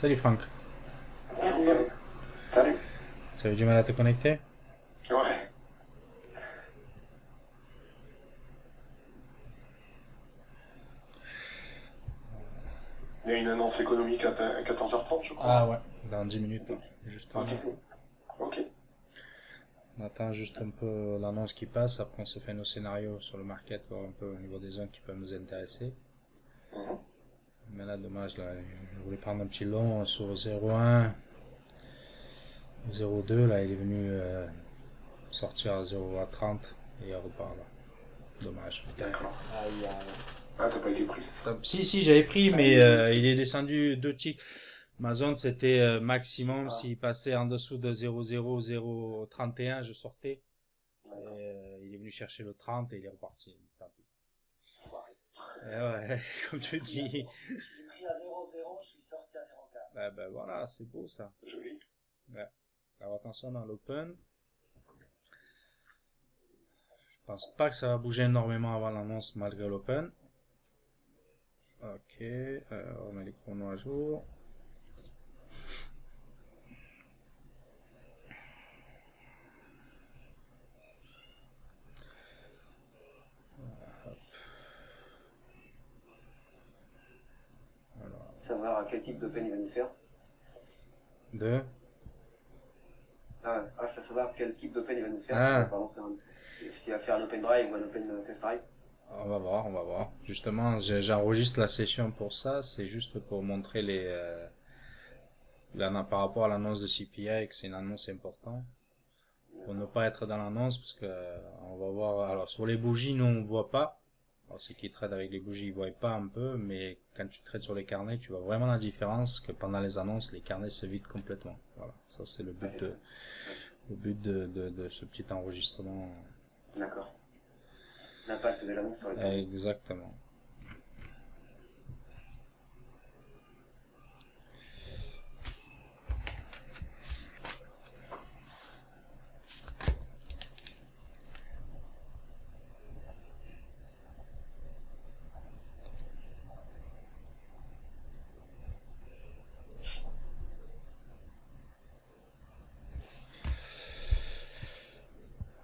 Salut Franck, Salut. Salut. tu avais du mal à te connecter? Ouais. Il y a une annonce économique à 14h30, je crois. Ah ouais, dans 10 minutes là, Ok, justement. c'est. Ok. On attend juste un peu l'annonce qui passe, après on se fait nos scénarios sur le market, voir un peu au niveau des zones qui peuvent nous intéresser. Mhm. Mais là, dommage, là, je voulais prendre un petit long sur 0,1, 0,2, là il est venu sortir à 0,30 et il repart là. Dommage. D'accord. Aïe, aïe. Ah, t'as pas été pris, c'est ça? Si, si, j'avais pris, mais il est descendu 2 ticks. Ma zone, c'était maximum. Ah, S'il passait en dessous de 0,031, je sortais. Et, d'accord. il est venu chercher le 30 et il est reparti. Tant pis. Enfoiré. Ouais, comme tu dis. J'ai pris à 0,0, je suis sorti à 0,4. Ben voilà, c'est beau ça. Joli. Ouais. Alors attention dans l'open. Je pense pas que ça va bouger énormément avant l'annonce malgré l'open. Ok, on met les chronos à jour. Alors, Savoir à quel type d'open il va nous faire. deux. C'est savoir quel type d'open il va nous faire. S'il va, Ah, pardon, s'il va faire un open drive ou un open test drive. on va voir, on va voir. Justement, j'enregistre la session pour ça. C'est juste pour montrer par rapport à l'annonce de CPI que c'est une annonce importante. Pour ne pas être dans l'annonce, parce que on va voir. Alors sur les bougies, nous on voit pas. Alors ceux qui traitent avec les bougies, ils voient pas un peu, mais quand tu traites sur les carnets, tu vois vraiment la différence que pendant les annonces, les carnets se vident complètement. Voilà, ça c'est Ah, c'est ça. Ouais. le but de ce petit enregistrement. D'accord. L'impact de l'annonce sur les carnets. Exactement.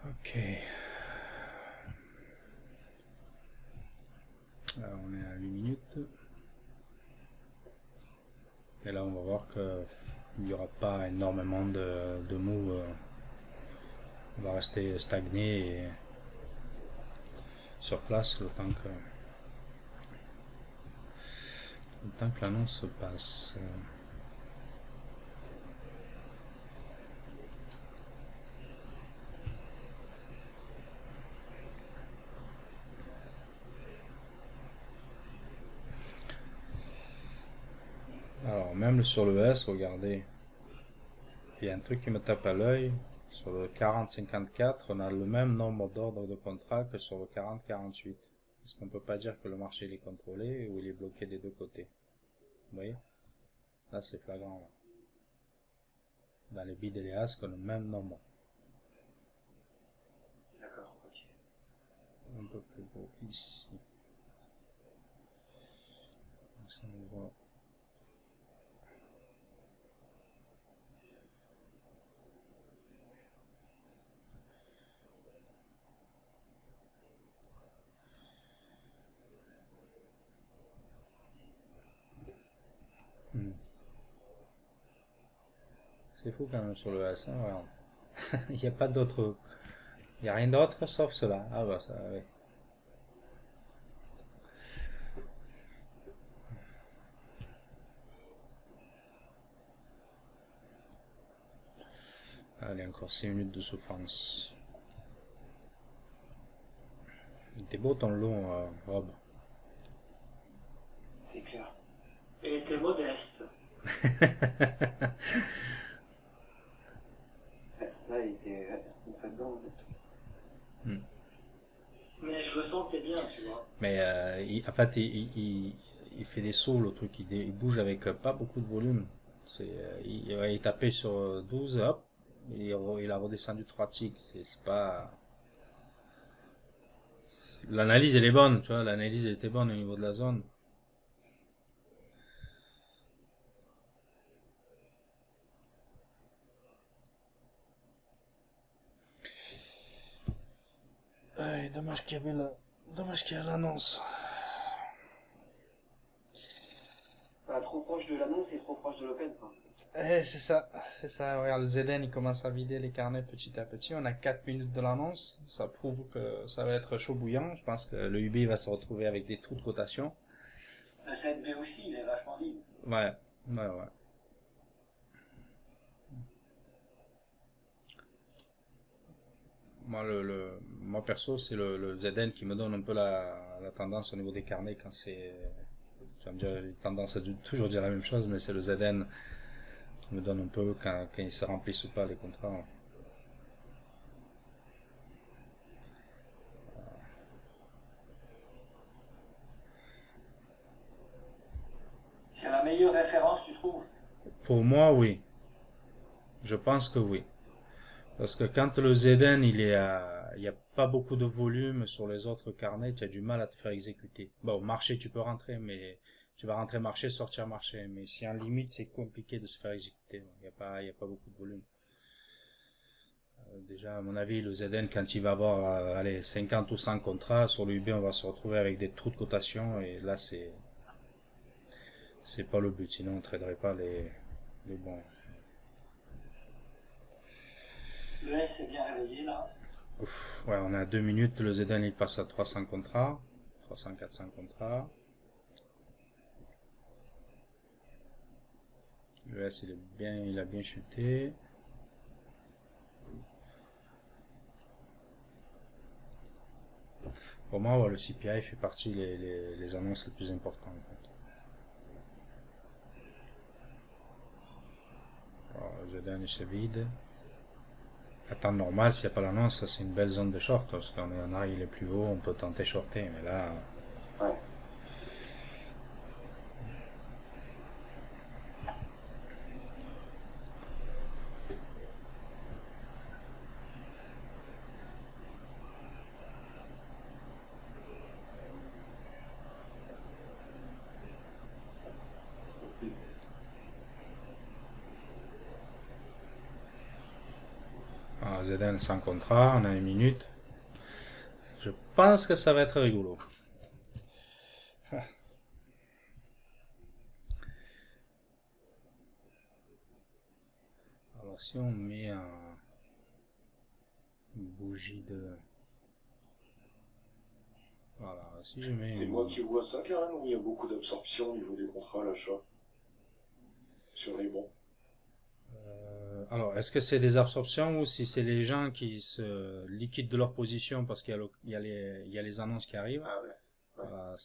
Ok. Alors, on est à 8 minutes. Et là, on va voir que il n'y aura pas énormément de moves. On va rester stagné et sur place le temps que l'annonce se passe. Alors, même sur le S, regardez, il y a un truc qui me tape à l'œil. Sur le 40-54, on a le même nombre d'ordres de contrat que sur le 40-48. Est-ce qu'on peut pas dire que le marché il est contrôlé ou il est bloqué des deux côtés? Vous voyez? Là, c'est flagrant. Là. Dans les bids et les As, on a le même nombre. D'accord, ok. Un peu plus gros ici. Donc, ça on voit. Hmm. C'est fou quand même sur le S. Hein, ouais. Il n'y a pas d'autre. Il n'y a rien d'autre sauf cela. Ah bah ça, oui. Allez, encore 6 minutes de souffrance. T'es beau ton long, Rob. C'est clair. Et t'es modeste. Ouais, là, il était une fois dedans. Hmm. Mais je le sentais bien, tu vois. Mais en fait, il fait des sauts, le truc. Il bouge avec pas beaucoup de volume. Il tapait sur 12, hop. Il a redescendu 3 ticks. C'est pas. L'analyse, elle est bonne, tu vois. L'analyse, elle était bonne au niveau de la zone. Ouais, dommage qu'il y avait dommage qu'il y a l'annonce. Pas trop proche de l'annonce et trop proche de l'open, quoi. C'est ça. Regarde, le ZN il commence à vider les carnets petit à petit. On a 4 minutes de l'annonce. Ça prouve que ça va être chaud bouillant. Je pense que le UB va se retrouver avec des trous de cotation. Le 7B aussi, il est vachement vide. Ouais. Moi, moi perso, c'est le ZN qui me donne un peu la tendance au niveau des carnets quand c'est. Tu vas me dire, j'ai tendance à toujours dire la même chose, mais c'est le ZN qui me donne un peu quand ils se remplissent ou pas les contrats. C'est la meilleure référence, tu trouves? Pour moi, oui. Je pense que oui. Parce que quand le ZN il y a pas beaucoup de volume sur les autres carnets, tu as du mal à te faire exécuter. Bon, marché, tu peux rentrer, mais tu vas rentrer marché, sortir marché. Mais si en limite, c'est compliqué de se faire exécuter. Il y a pas beaucoup de volume. Déjà, à mon avis, le ZN, quand il va avoir, allez, 50 ou 100 contrats, sur le UB, on va se retrouver avec des trous de cotation, et là, c'est pas le but. Sinon, on traderait pas les bons. Le S est bien réveillé là. Ouf, ouais, on est à 2 minutes, le ZN il passe à 300 contrats, 300-400 contrats. Le S il a bien chuté. Pour moi, ouais, le CPI fait partie les annonces les plus importantes. En fait. Alors, le ZN il se vide. À temps normal, s'il n'y a pas l'annonce, c'est une belle zone de short, parce qu'on est en arrière, il est plus haut, on peut tenter shorter, mais là... Ouais. Alors, ZN sans contrat, on a 1 minute. Je pense que ça va être rigolo. Alors si on met une bougie de... Voilà, si je mets... C'est moi qui vois ça, Karen, ou il y a beaucoup d'absorption au niveau des contrats à l'achat sur les bons? Alors, est-ce que c'est des absorptions ou si c'est les gens qui se liquident de leur position parce qu'il y a les annonces qui arrivent? Ah ouais. Voilà,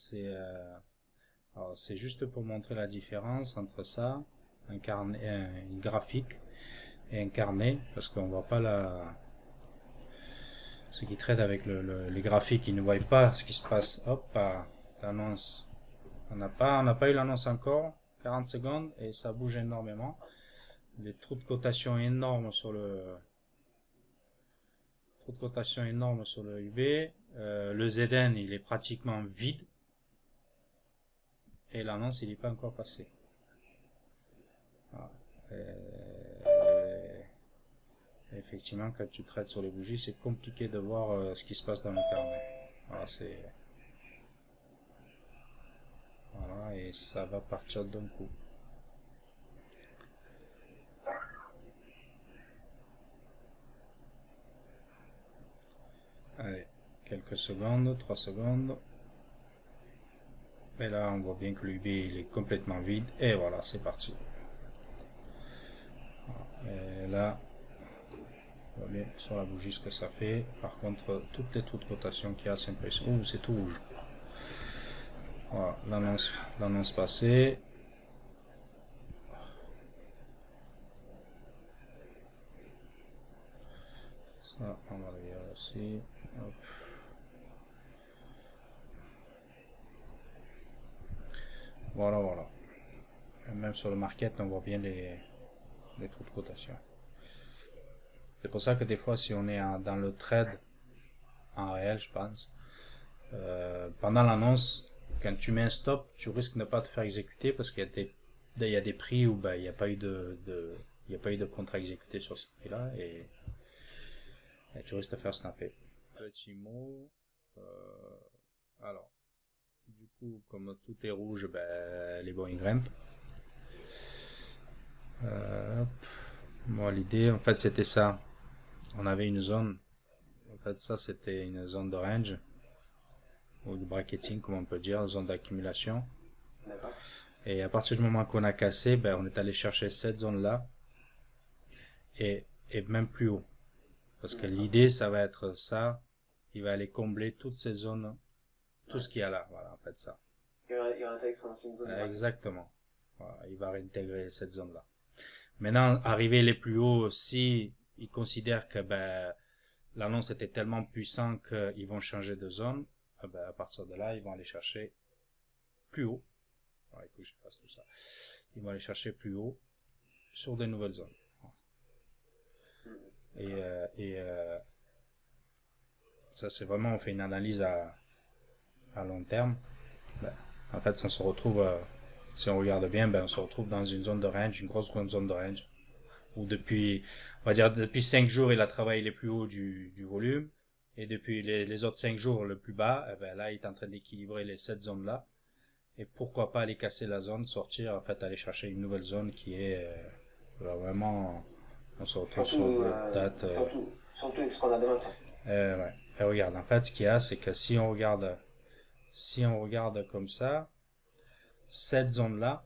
alors, c'est juste pour montrer la différence entre ça, une graphique et un carnet, parce qu'on voit pas ceux qui traitent avec les graphiques, ils ne voient pas ce qui se passe. Hop, l'annonce. On n'a pas eu l'annonce encore, 40 secondes, et ça bouge énormément. Les trous de cotation énormes sur le UB. Le ZN, il est pratiquement vide. Et l'annonce, il n'est pas encore passé. Voilà. Effectivement, quand tu traites sur les bougies, c'est compliqué de voir ce qui se passe dans le carnet. Voilà, et ça va partir d'un coup. Allez, quelques secondes, 3 secondes. Et là, on voit bien que l'UB il est complètement vide. Et voilà, c'est parti. Et là, on voit bien sur la bougie ce que ça fait. Par contre, toutes les trous de cotation qu'il y a, c'est impressionnant. Oh, c'est tout rouge. Voilà, l'annonce passée. Ça, on va le virer aussi. Hop. Voilà. Et même sur le market, on voit bien les trous de cotation. C'est pour ça que des fois, si on est dans le trade en réel, je pense, pendant l'annonce, quand tu mets un stop, tu risques de ne pas te faire exécuter parce qu'il y a des prix où il n'y a pas eu de contrat exécuté sur ce prix-là et tu risques de faire snapper. Petit mot. Alors, du coup, comme tout est rouge, ben, les bons ils grimpent. Hop. Moi, l'idée, en fait, c'était ça. On avait une zone. En fait, ça, c'était une zone de range, ou de bracketing, comme on peut dire, zone d'accumulation. D'accord. Et à partir du moment qu'on a cassé, ben, on est allé chercher cette zone-là, et même plus haut. Parce que l'idée, ça va être ça. Il va aller combler toutes ces zones, tout ce qu'il y a là. Voilà, en fait, ça. Il réintègre son ancienne zone. Exactement. Voilà, il va réintégrer cette zone-là. Maintenant, arriver les plus hauts, si ils considèrent que ben, l'annonce était tellement puissant qu'ils vont changer de zone, ben, à partir de là, ils vont aller chercher plus haut. Alors, il faut que je fasse tout ça. Ils vont aller chercher plus haut sur de nouvelles zones. Et ça, c'est vraiment, on fait une analyse à long terme. Ben, en fait, si on se retrouve, si on regarde bien, ben, on se retrouve dans une zone de range, une grosse zone de range, où depuis, on va dire, depuis 5 jours, il a travaillé les plus hauts du volume, et depuis les autres 5 jours, le plus bas, eh ben, là, il est en train d'équilibrer les 7 zones-là, et pourquoi pas aller casser la zone, sortir, en fait, aller chercher une nouvelle zone qui est vraiment, on se retrouve sur une date. Surtout avec ce qu'on a demain. Ouais. Et regarde, en fait, ce qu'il y a, c'est que si on regarde comme ça, cette zone-là,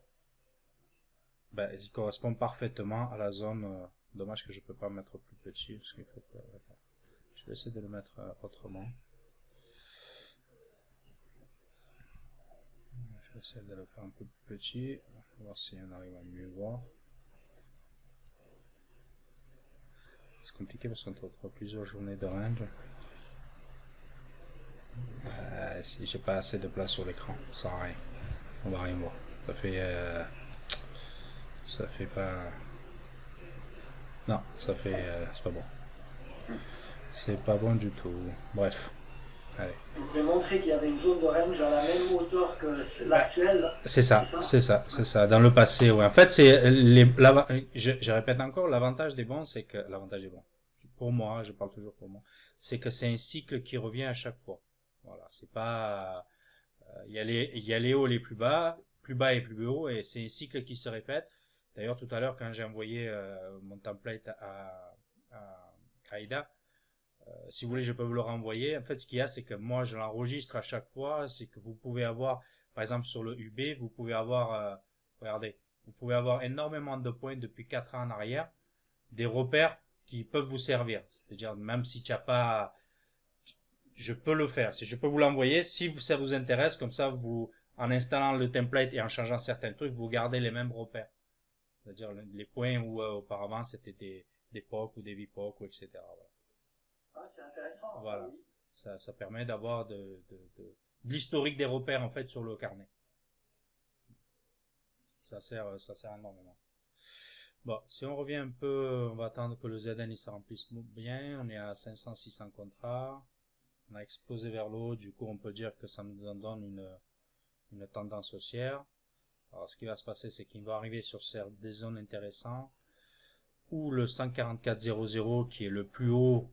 ben, il correspond parfaitement à la zone. Dommage que je peux pas mettre plus petit, parce qu'il faut que, je vais essayer de le mettre autrement. Je vais essayer de le faire un peu plus petit, voir si on arrive à mieux voir. C'est compliqué parce qu'on retrouve plusieurs journées de range. Si j'ai pas assez de place sur l'écran, ça sert à rien. On va rien voir. Ça fait pas. Non, ça fait. C'est pas bon. C'est pas bon du tout. Bref. Allez. Je voulais montrer qu'il y avait une zone de range à la même hauteur que l'actuelle. C'est ça. Dans le passé, ouais. En fait, je répète encore, l'avantage des bons, c'est que l'avantage des bons. Pour moi, je parle toujours pour moi, c'est que c'est un cycle qui revient à chaque fois. Voilà, c'est pas il y a les hauts, les plus bas et plus haut, et c'est un cycle qui se répète. D'ailleurs, tout à l'heure, quand j'ai envoyé mon template à Aida, si vous voulez, je peux vous le renvoyer. En fait, ce qu'il y a, c'est que moi, je l'enregistre à chaque fois. C'est que vous pouvez avoir, par exemple, sur le UB, vous pouvez avoir, regardez, vous pouvez avoir énormément de points depuis 4 ans en arrière, des repères qui peuvent vous servir. C'est-à-dire, même si tu n'as pas, je peux le faire. Si je peux vous l'envoyer, si ça vous intéresse, comme ça, vous, en installant le template et en changeant certains trucs, vous gardez les mêmes repères. C'est-à-dire les points où auparavant c'était des POC ou des VPOC ou etc. Voilà. Ah, c'est intéressant. Voilà. Ça, oui. Ça permet d'avoir de l'historique des repères en fait sur le carnet. Ça sert énormément. Bon, si on revient un peu, on va attendre que le ZN il se remplisse bien. On est à 500-600 contrats. On a explosé vers le haut, du coup on peut dire que ça nous donne une tendance haussière. Alors ce qui va se passer, c'est qu'il va arriver sur des zones intéressantes, où le 144.00 qui est le plus haut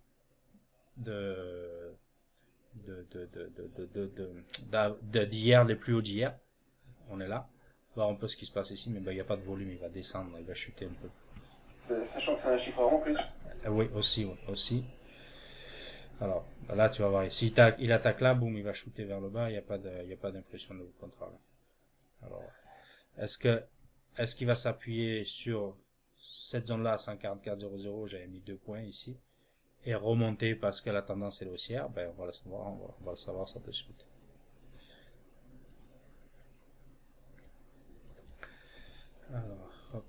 d'hier, les plus hauts d'hier, on est là. Voir un peu ce qui se passe ici, mais il n'y a pas de volume, il va descendre, il va chuter un peu. Sachant que c'est un chiffre en plus. Oui, aussi. Alors, là, tu vas voir, si il attaque là, boum, il va shooter vers le bas, il n'y a pas d'impression de contrat là. Alors, est-ce qu'il va s'appuyer sur cette zone-là à 144.00, j'avais mis 2 points ici, et remonter parce que la tendance est haussière? Ben, on va le savoir, on va le savoir ça de suite. Alors, hop.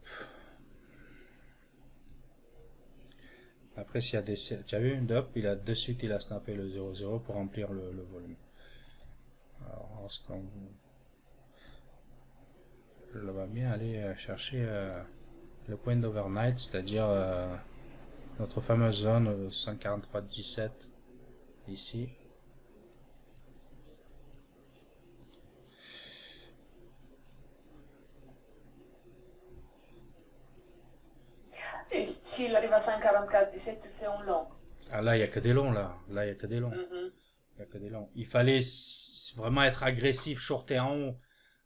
Après, s'il y a tu as vu, hop, de suite, il a snappé le 0,0 pour remplir le volume. Alors, je va bien aller chercher le point d'overnight, c'est-à-dire notre fameuse zone 143.17 ici. Et s'il arrive à 144,17, tu fais un long. Ah là, il n'y a que des longs, là. Là, il n'y a que des longs. Il y a que des longs. Il fallait vraiment être agressif, shorter en haut,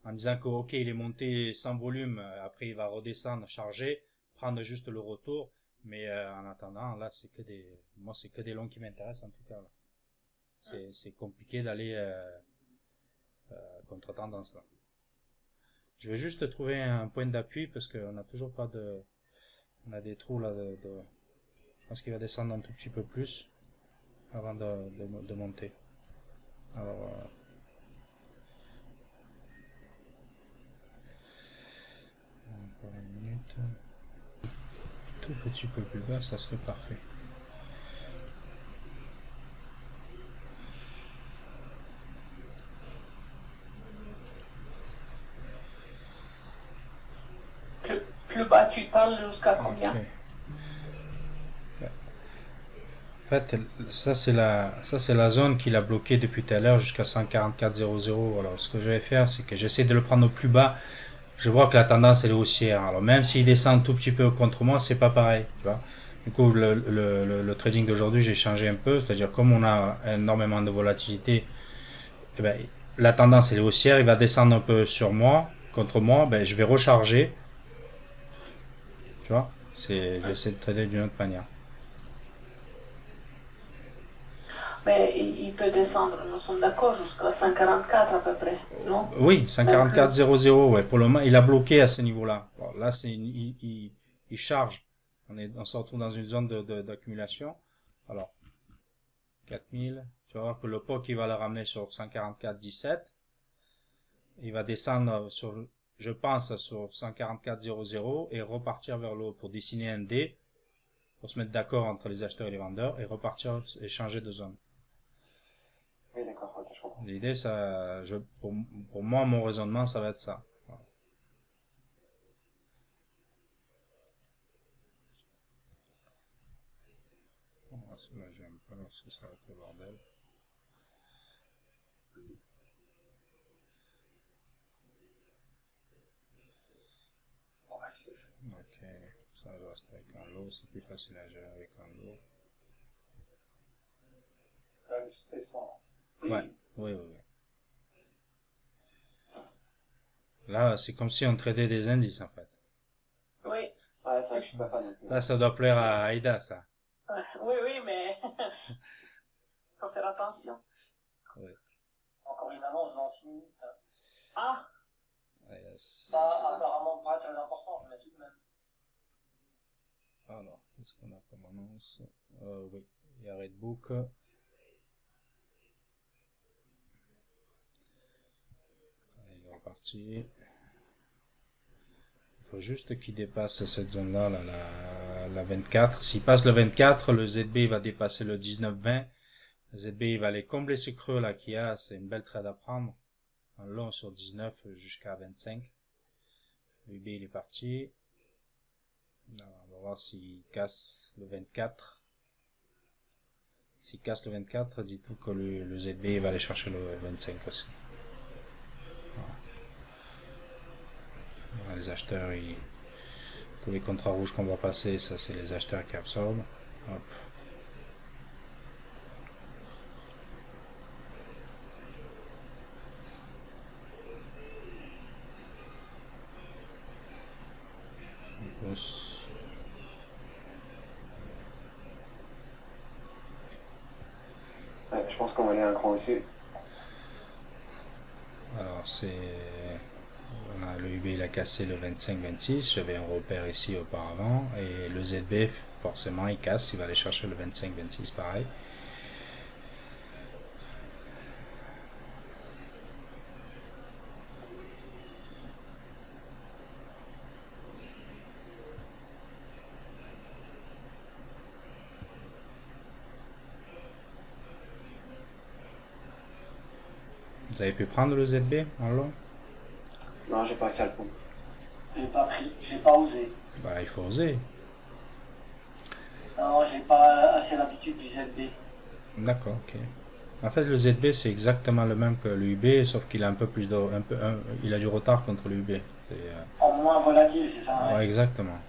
en disant que ok, il est monté sans volume, après il va redescendre, charger, prendre juste le retour. Mais en attendant, là, moi, c'est que des longs qui m'intéressent en tout cas. C'est compliqué d'aller contre tendance là. Je vais juste trouver un point d'appui parce qu'on n'a toujours pas de, on a des trous là je pense qu'il va descendre un tout petit peu plus avant de monter. Alors, encore une minute. Tout petit peu plus bas, ça serait parfait. Plus bas, tu parles jusqu'à combien? Okay. En fait, ça c'est la zone qu'il a bloquée depuis tout à l'heure jusqu'à 144,00. Alors, ce que je vais faire, c'est que j'essaie de le prendre au plus bas. Je vois que la tendance elle est haussière. Alors, même s'il descend un tout petit peu contre moi, c'est pas pareil, tu vois. Du coup, le trading d'aujourd'hui, j'ai changé un peu. C'est-à-dire, comme on a énormément de volatilité, eh ben, la tendance elle est haussière. Il va descendre un peu sur moi, contre moi. Ben, je vais recharger. Tu vois, j'essaie de trader d'une autre manière. Mais il peut descendre, nous sommes d'accord, jusqu'à 144 à peu près, non? Oui, 144,00, ouais. Pour le moment, il a bloqué à ce niveau-là. Bon, là, il charge. On se retrouve dans une zone d'accumulation. Alors, 4000. Tu vas voir que le POC, il va le ramener sur 144,17. Il va descendre je pense, sur 144,00 et repartir vers le haut pour dessiner un D, pour se mettre d'accord entre les acheteurs et les vendeurs et repartir et changer de zone. Oui, d'accord, ok, je comprends. L'idée, pour moi, mon raisonnement, ça va être ça. Voilà. Là, j'aime pas lorsque ça va être le bordel. Ok, ça je reste avec un lot, c'est plus facile à gérer avec un lot. C'est quand même stressant. Ouais, oui. Là, c'est comme si on tradait des indices, en fait. Oui. Ouais, c'est vrai que je suis pas fan non plus. Là, ça doit plaire à Aïda, ça. Oui, mais faut faire attention. Oui. Encore une annonce dans 6 minutes. Ah, Pas apparemment pas très importante, mais tout de même. Alors, qu'est-ce qu'on a comme annonce? Oui, il y a Redbook. Il est reparti. Il faut juste qu'il dépasse cette zone-là, la 24. S'il passe le 24, le ZB va dépasser le 19-20. Le ZB il va aller combler ce creux-là qu'il y a. C'est une belle trade à prendre. Un long sur 19 jusqu'à 25. l'UB il est parti. Alors, on va voir s'il casse le 24. S'il casse le 24, dites-vous que le ZB il va aller chercher le 25 aussi. Voilà, les acheteurs, tous les contrats rouges qu'on va passer, ça c'est les acheteurs qui absorbent. Hop. On pousse. Ouais, je pense qu'on va aller un cran au-dessus. Alors le UB il a cassé le 25-26, j'avais un repère ici auparavant, et le ZB forcément il casse, il va aller chercher le 25-26 pareil. Vous avez pu prendre le ZB en long? Non, j'ai pas réussi à le prendre. J'ai pas pris, j'ai pas osé. Bah il faut oser. Non, j'ai pas assez l'habitude du ZB. D'accord, ok. En fait le ZB c'est exactement le même que l'UB, sauf qu'il a un peu plus il a du retard contre l'UB. En moins volatile, c'est ça, hein. Ouais, exactement.